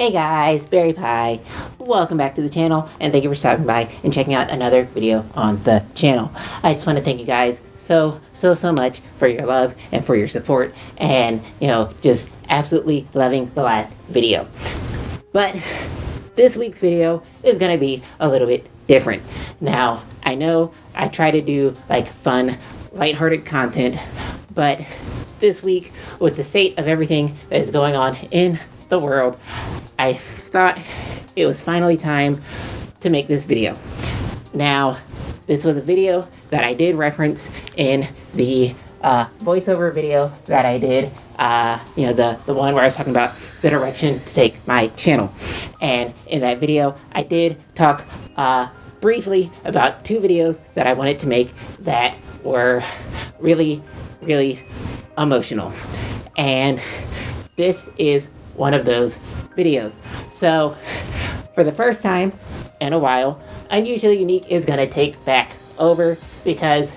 Hey guys, Berry Pie. Welcome back to the channel, and thank you for stopping by and checking out another video on the channel. I just want to thank you guys so much for your love and for your support, and just absolutely loving the last video. But this week's video is gonna be a little bit different. Now, I know I try to do like fun, lighthearted content, but this week, with the state of everything that is going on in the world, I thought it was finally time to make this video. Now, this was a video that I did reference in the voiceover video that I did, the one where I was talking about the direction to take my channel. And in that video, I did talk briefly about two videos that I wanted to make that were really emotional. And this is one of those videos. So, for the first time in a while, Unusually Unique is gonna take back over, because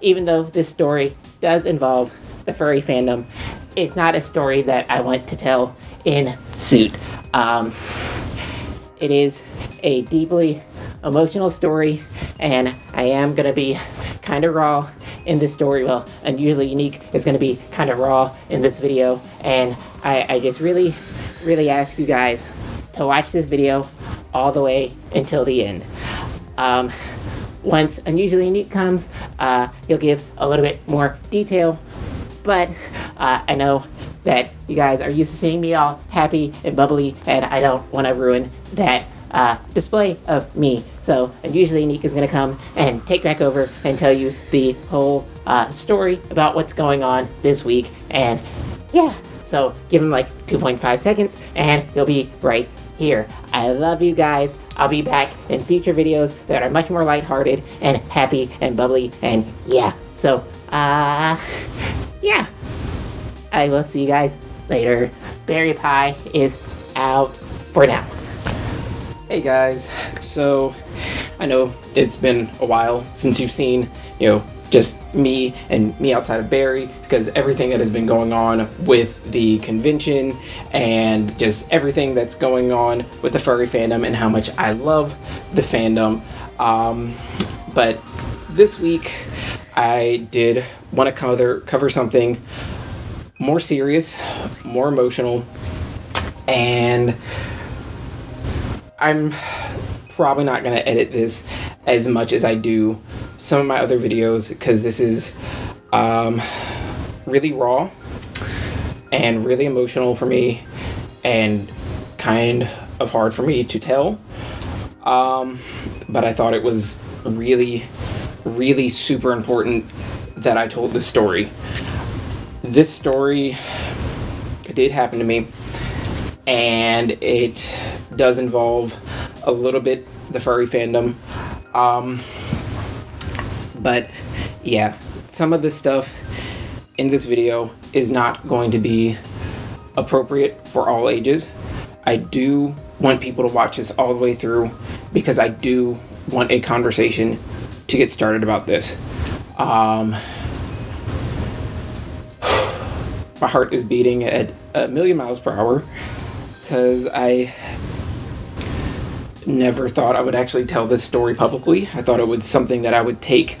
even though this story does involve the furry fandom, it's not a story that I want to tell in suit. It is a deeply emotional story, and I am gonna be kind of raw in this story. Well, Unusually Unique is gonna be kind of raw in this video, and I just really ask you guys to watch this video all the way until the end. Once Unusually Unique comes, he'll give a little bit more detail, but I know that you guys are used to seeing me all happy and bubbly, and I don't want to ruin that display of me. So Unusually Unique is going to come and take back over and tell you the whole story about what's going on this week. And yeah, so give him like 2.5 seconds and he'll be right here. I love you guys. I'll be back in future videos that are much more lighthearted and happy and bubbly, and yeah. So, yeah. I will see you guys later. Berry Pie is out for now. Hey guys, so I know it's been a while since you've seen, just me and me outside of Barry, because everything that has been going on with the convention and just everything that's going on with the furry fandom and how much I love the fandom. But this week I did want to cover something more serious, more emotional, and I'm probably not going to edit this as much as I do some of my other videos, because this is really raw and really emotional for me and kind of hard for me to tell. But I thought it was really super important that I told this story. This story did happen to me, and it does involve a little bit the furry fandom. But yeah, some of the stuff in this video is not going to be appropriate for all ages. I do want people to watch this all the way through, because I do want a conversation to get started about this. My heart is beating at 1,000,000 miles per hour, because I never thought I would actually tell this story publicly. I thought it was something that I would take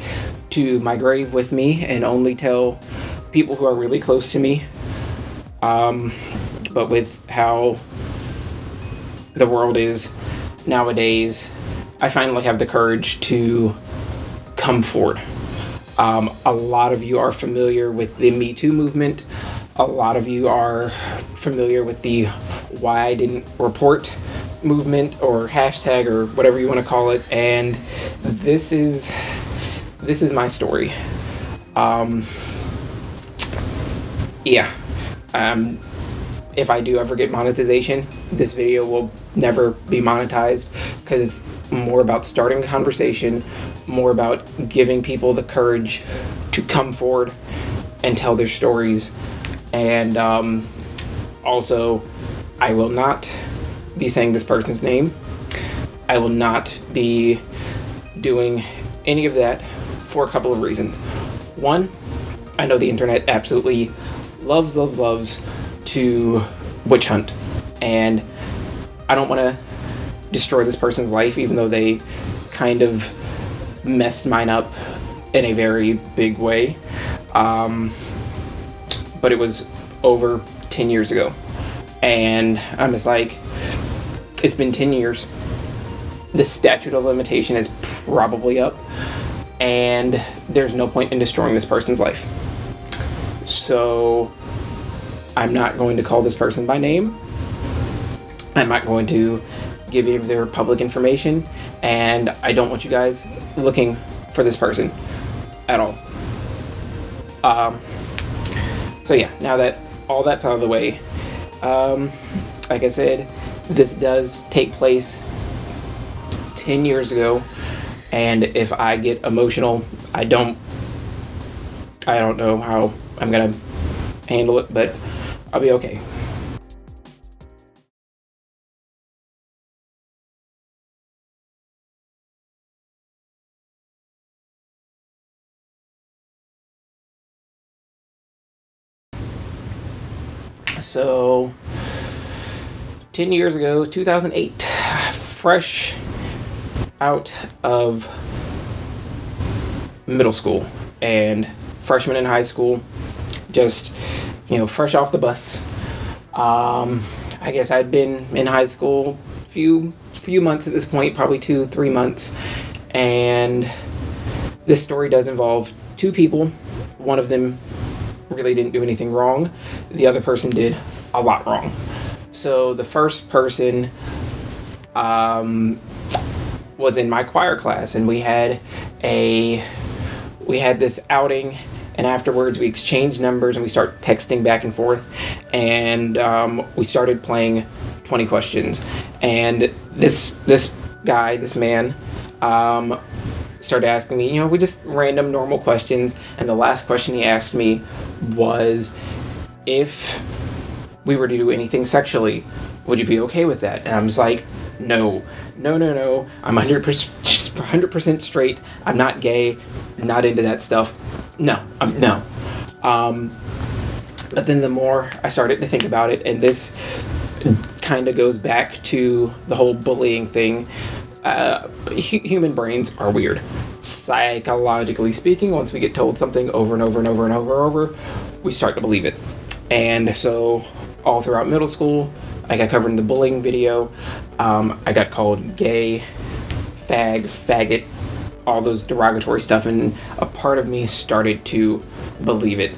to my grave with me and only tell people who are really close to me. But with how the world is nowadays, I finally have the courage to come forward. A lot of you are familiar with the MeToo movement. A lot of you are familiar with the WhyIDidn'tReport movement, or hashtag, or whatever you want to call it, and this is my story. If I do ever get monetization, this video will never be monetized, because it's more about starting a conversation, more about giving people the courage to come forward and tell their stories. And also, I will not be saying this person's name. I will not be doing any of that for a couple of reasons. One, I know the internet absolutely loves to witch hunt, and I don't want to destroy this person's life, even though they kind of messed mine up in a very big way. But it was over 10 years ago. And I'm just like, it's been 10 years. The statute of limitation is probably up. And there's no point in destroying this person's life. So I'm not going to call this person by name. I'm not going to give you their public information. And I don't want you guys looking for this person at all. So yeah, now that all that's out of the way, like I said, this does take place 10 years ago, and if I get emotional, I don't know how I'm gonna handle it, but I'll be okay. So 10 years ago, 2008, fresh out of middle school and freshman in high school, just, fresh off the bus. I guess I'd been in high school few months at this point, probably 2-3 months, and this story does involve two people. One of them really didn't do anything wrong. The other person did a lot wrong. So the first person was in my choir class, and we had this outing, and afterwards we exchanged numbers and we started texting back and forth, and we started playing 20 questions. And this man started asking me, we just random normal questions, and the last question he asked me was, if we were to do anything sexually, would you be okay with that? And I'm just like, no. I'm 100% straight. I'm not gay. Not into that stuff. No. But then the more I started to think about it, and this kind of goes back to the whole bullying thing. Human brains are weird. Psychologically speaking, once we get told something over and over and over and over, we start to believe it. And so all throughout middle school, I got covered in the bullying video. I got called gay, faggot, all those derogatory stuff, and a part of me started to believe it.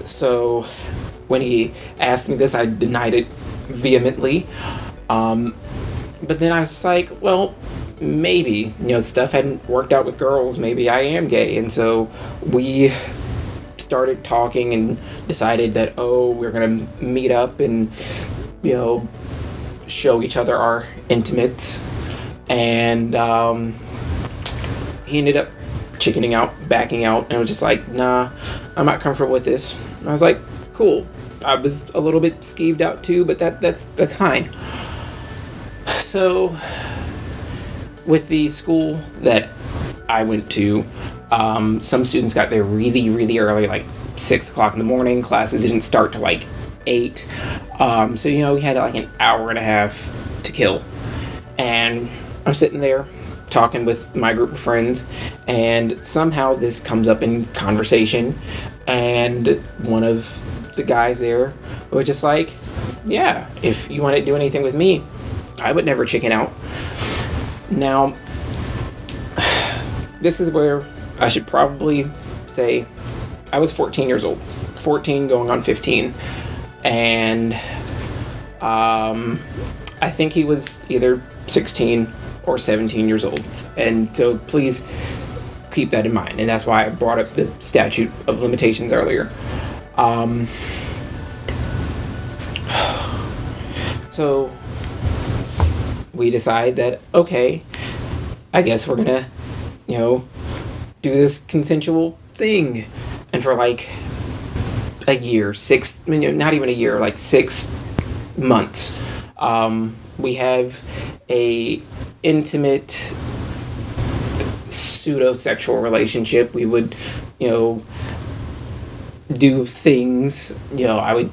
So when he asked me this, I denied it vehemently. But then I was just like, well, maybe, stuff hadn't worked out with girls. Maybe I am gay. And so we started talking and decided that, we're going to meet up and, show each other our intimates. And he ended up chickening out, backing out, and I was just like, nah, I'm not comfortable with this. And I was like, cool. I was a little bit skeeved out too, but that's fine. So with the school that I went to, some students got there really, really early, like 6 o'clock in the morning. Classes didn't start till like 8. So, we had like an hour and a half to kill. And I'm sitting there talking with my group of friends, and somehow this comes up in conversation, and one of the guys there was just like, yeah, if you want to do anything with me, I would never chicken out. Now, this is where I should probably say I was 14 years old. 14 going on 15. And I think he was either 16 or 17 years old. And so please keep that in mind. And that's why I brought up the statute of limitations earlier. So we decide that, okay, I guess we're gonna, do this consensual thing. And for like a year, not even a year, like 6 months, we have a intimate pseudo-sexual relationship. We would, do things, I would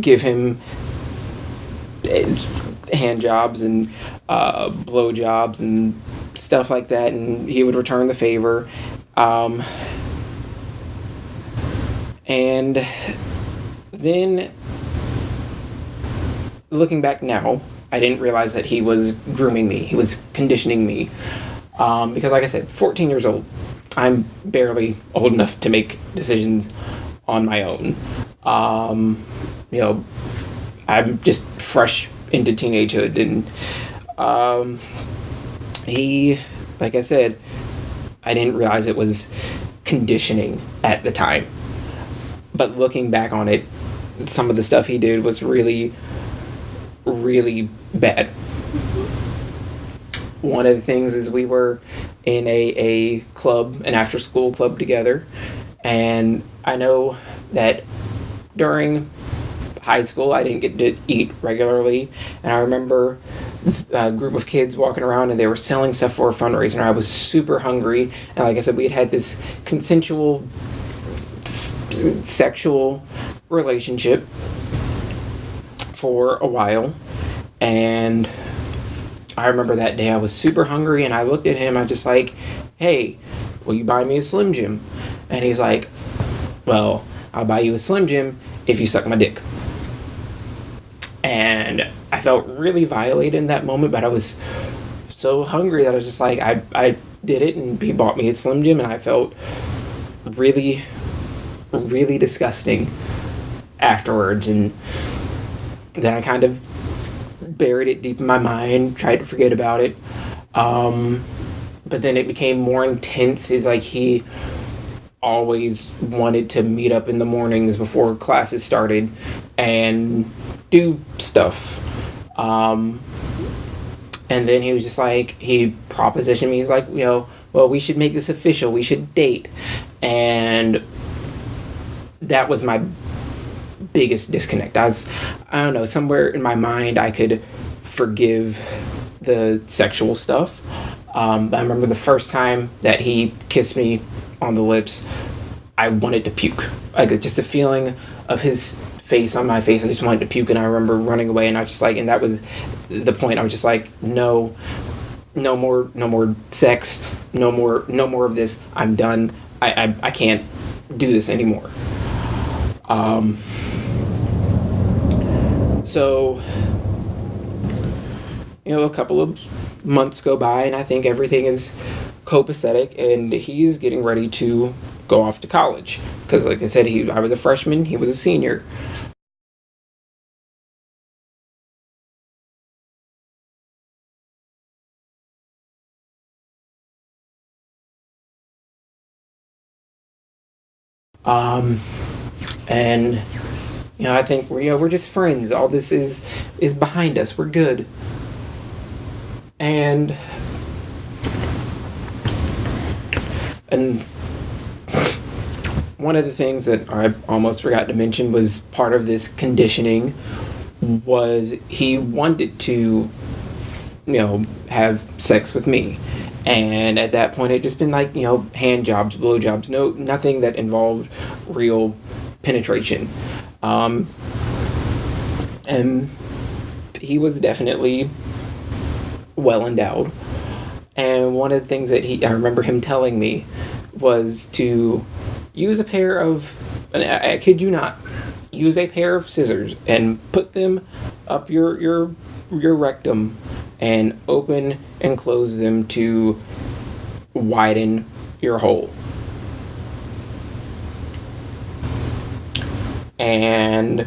give him hand jobs and blow jobs and stuff like that, and he would return the favor. And then, looking back now, I didn't realize that he was grooming me. He was conditioning me. Because, like I said, 14 years old. I'm barely old enough to make decisions on my own. I'm just fresh into teenagehood. And he, like I said, I didn't realize it was conditioning at the time. But looking back on it, some of the stuff he did was really, really bad. One of the things is we were in a club, an after-school club together, and I know that during high school I didn't get to eat regularly, and I remember a group of kids walking around and they were selling stuff for a fundraiser, and I was super hungry, and like I said, we had this consensual sexual relationship for a while, and I remember that day I was super hungry, and I looked at him, I was just like, hey, will you buy me a Slim Jim? And he's like, well, I'll buy you a Slim Jim if you suck my dick. And I felt really violated in that moment, but I was so hungry that I was just like, I did it, and he bought me a Slim Jim, and I felt really, really disgusting afterwards. And then I kind of buried it deep in my mind, tried to forget about it. But then it became more intense. It's like he always wanted to meet up in the mornings before classes started and do stuff. And then he was just like, he propositioned me. He's like, well, we should make this official. We should date. And that was my biggest disconnect. I don't know, somewhere in my mind I could forgive the sexual stuff. But I remember the first time that he kissed me on the lips, I wanted to puke. Like, just the feeling of his face on my face, I just wanted to puke, and I remember running away, and I was just like, and that was the point. I was just like, no more sex, no more of this. I'm done. I can't do this anymore. So, a couple of months go by, and I think everything is copacetic, and he's getting ready to go off to college. Because, like I said, I was a freshman, he was a senior. And I think we're just friends. All this is behind us. We're good. And one of the things that I almost forgot to mention was part of this conditioning was he wanted to, have sex with me. And at that point, it just been like, hand jobs, blow jobs, nothing that involved real penetration. And he was definitely well endowed. And one of the things that I remember him telling me was to use a pair of, and I kid you not, use a pair of scissors and put them up your rectum and open and close them to widen your hole. And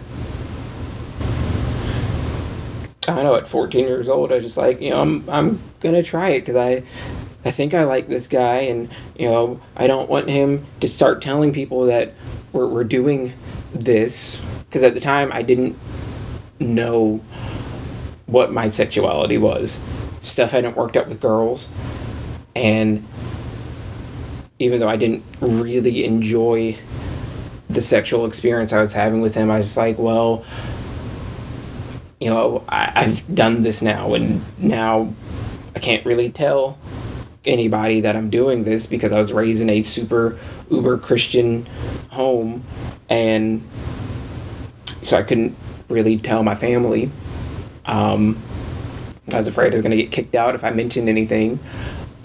I don't know, at 14 years old, I was just like, I'm gonna try it, because I think I like this guy, and I don't want him to start telling people that we're doing this, because at the time I didn't know what my sexuality was. Stuff hadn't worked out with girls, and even though I didn't really enjoy the sexual experience I was having with him, I was just like, well, I've done this now, and now I can't really tell anybody that I'm doing this, because I was raised in a super uber Christian home, and so I couldn't really tell my family. I was afraid I was going to get kicked out if I mentioned anything.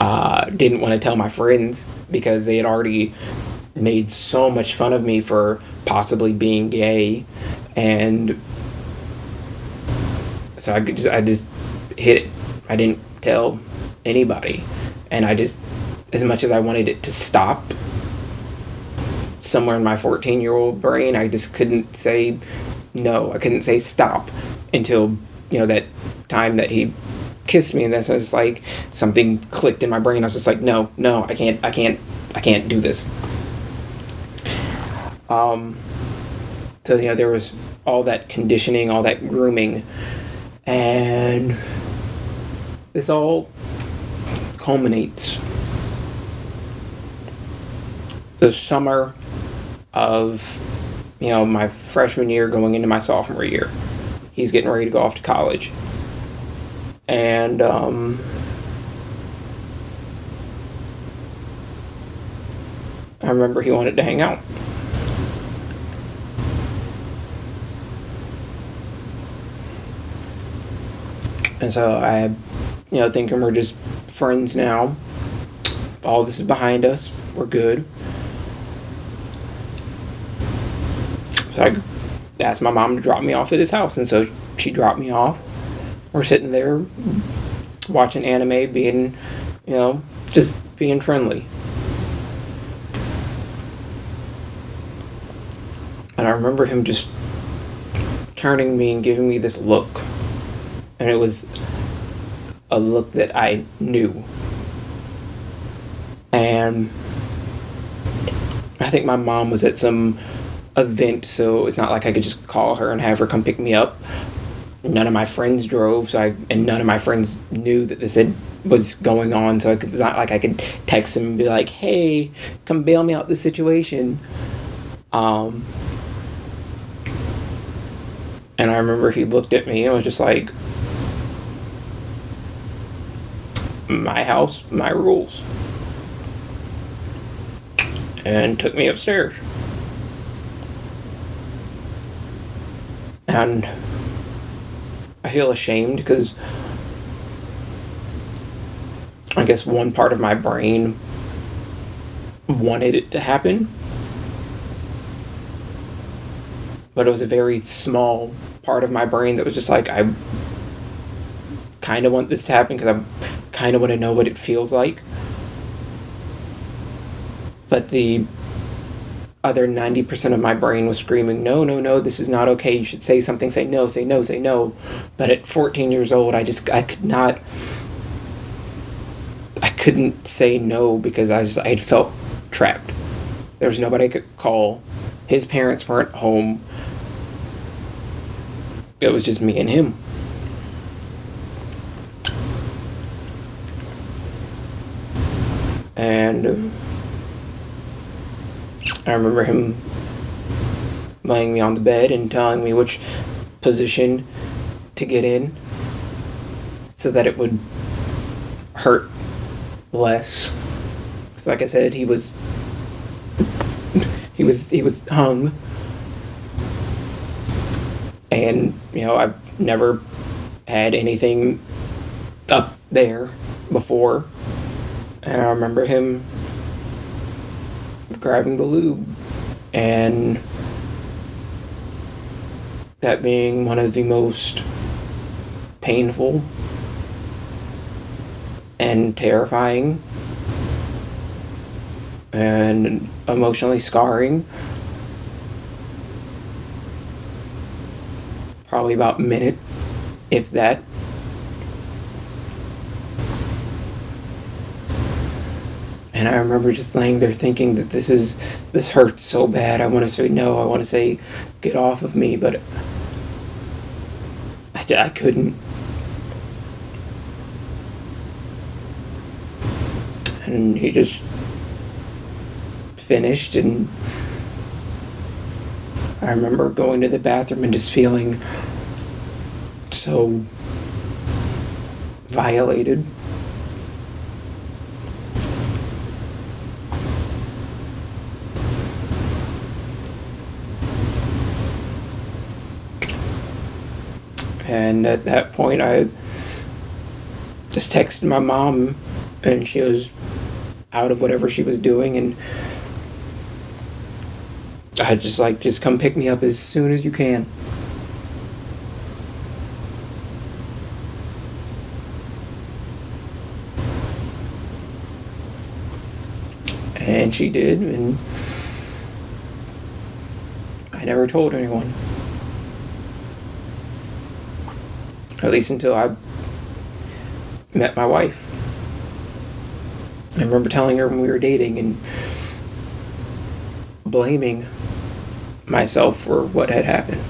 Didn't want to tell my friends because they had already made so much fun of me for possibly being gay. And so I just hid it. I didn't tell anybody. And I just, as much as I wanted it to stop, somewhere in my 14-year-old brain, I just couldn't say no. I couldn't say stop until, that time that he kissed me, and that's was like something clicked in my brain. I was just like, no, I can't do this. So there was all that conditioning, all that grooming, and this all culminates the summer of my freshman year going into my sophomore year. He's getting ready to go off to college. And I remember he wanted to hang out. And so I, thinking we're just friends now. All this is behind us. We're good. So I asked my mom to drop me off at his house, and so she dropped me off. We're sitting there watching anime, being, just being friendly. And I remember him just turning to me and giving me this look. And it was a look that I knew. And I think my mom was at some event, so it's not like I could just call her and have her come pick me up. None of my friends drove, and none of my friends knew that this was going on, so it's not like I could text them and be like, hey, come bail me out this situation. And I remember he looked at me and was just like, my house, my rules. And took me upstairs. And I feel ashamed because I guess one part of my brain wanted it to happen. But it was a very small part of my brain that was just like, I kind of want this to happen because I kind of want to know what it feels like. But the other 90% of my brain was screaming, no, this is not okay. You should say something, say no, say no, say no. But at 14 years old, I couldn't say no because I had felt trapped. There was nobody I could call. His parents weren't home. It was just me and him. And I remember him laying me on the bed and telling me which position to get in so that it would hurt less. So like I said, he was hung, and I've never had anything up there before. And I remember him grabbing the lube, and that being one of the most painful and terrifying and emotionally scarring. Probably about a minute, if that. And I remember just laying there thinking that this hurts so bad. I want to say no. I want to say, get off of me, but I couldn't. And he just finished, and I remember going to the bathroom and just feeling so violated. And at that point, I just texted my mom, and she was out of whatever she was doing, and I just come pick me up as soon as you can. And she did, and I never told anyone. At least until I met my wife. I remember telling her when we were dating and blaming myself for what had happened.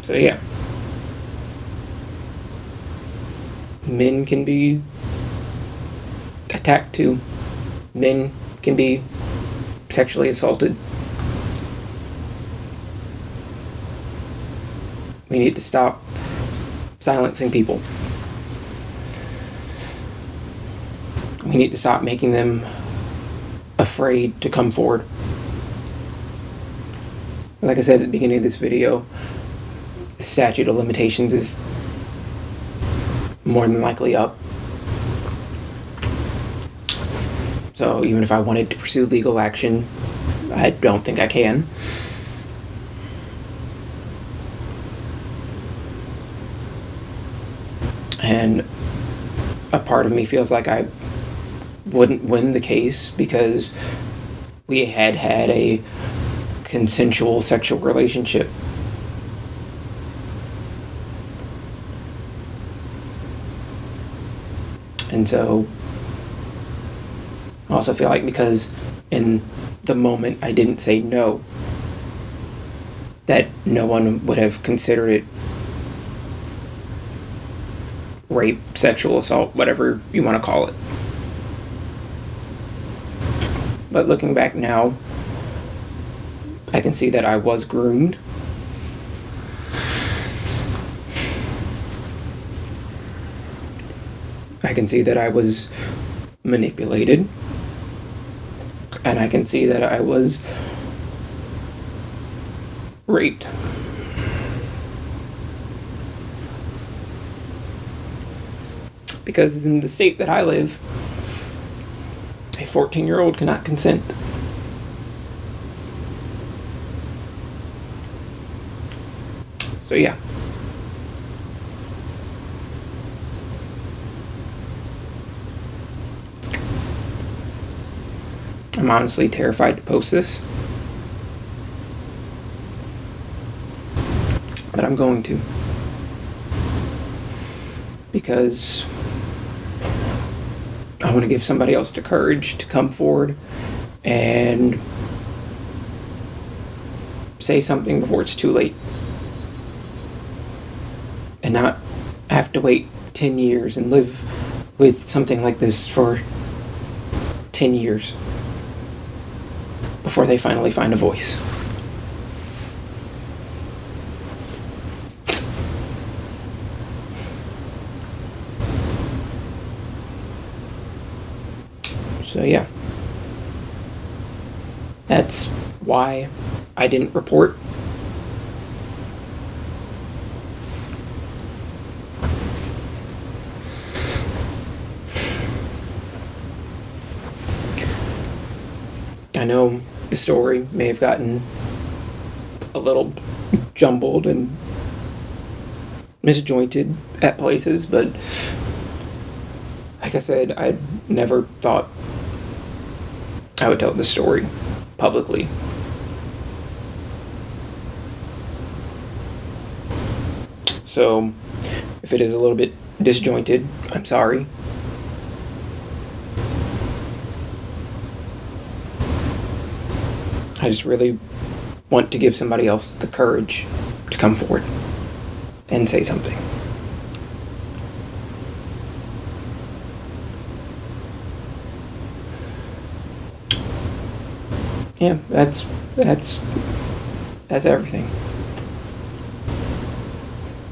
So yeah. Men can be attacked too. Men can be sexually assaulted. We need to stop silencing people. We need to stop making them afraid to come forward. Like I said at the beginning of this video, the statute of limitations is more than likely up. So even if I wanted to pursue legal action, I don't think I can. And a part of me feels like I wouldn't win the case because we had a consensual sexual relationship. And so I also feel like because in the moment I didn't say no, that no one would have considered it rape, sexual assault, whatever you want to call it. But looking back now, I can see that I was groomed. I can see that I was manipulated. And I can see that I was raped. Because in the state that I live, a 14-year-old cannot consent. So yeah. I'm honestly terrified to post this. But I'm going to. Because I want to give somebody else the courage to come forward and say something before it's too late. And not have to wait 10 years and live with something like this for 10 years before they finally find a voice. So yeah, that's why I didn't report. I know the story may have gotten a little jumbled and misjointed at places, but like I said, I never thought I would tell the story publicly. So, if it is a little bit disjointed, I'm sorry. I just really want to give somebody else the courage to come forward and say something. Yeah, that's everything.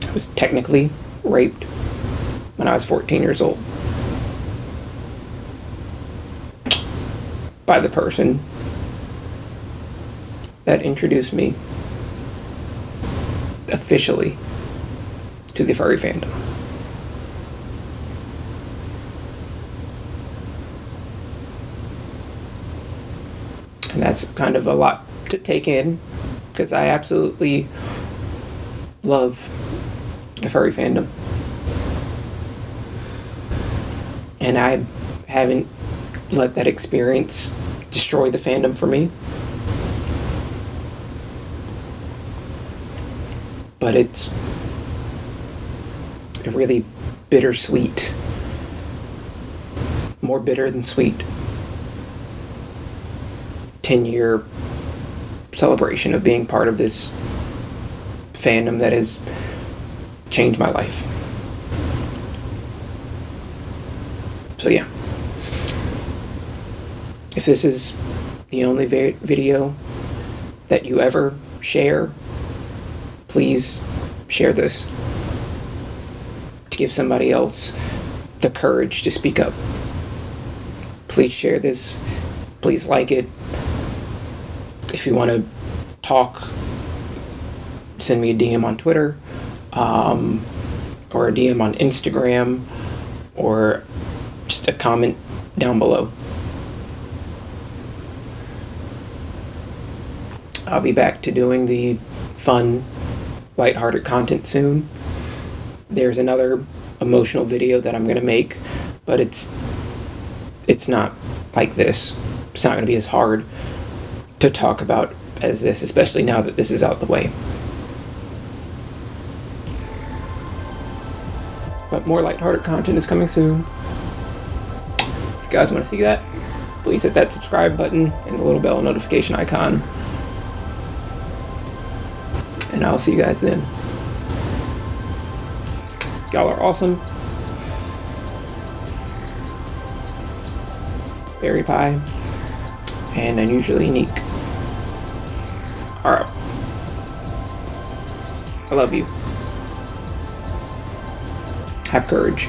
I was technically raped when I was 14 years old by the person that introduced me officially to the furry fandom. And that's kind of a lot to take in, because I absolutely love the furry fandom. And I haven't let that experience destroy the fandom for me. But it's a really bittersweet, more bitter than sweet 10-year celebration of being part of this fandom that has changed my life. So yeah, if this is the only video that you ever share, please share this to give somebody else the courage to speak up. Please share this. Please like it. If you want to talk, send me a DM on Twitter, or a DM on Instagram, or just a comment down below. I'll be back to doing the fun, lighthearted content soon. There's another emotional video that I'm going to make, but it's not like this. It's not going to be as hard to talk about as this, especially now that this is out the way. But more lighthearted content is coming soon. If you guys want to see that, please hit that subscribe button and the little bell notification icon. And I'll see you guys then. Y'all are awesome. Fairy Pie and Unusually Uneek are up. I love you. Have courage.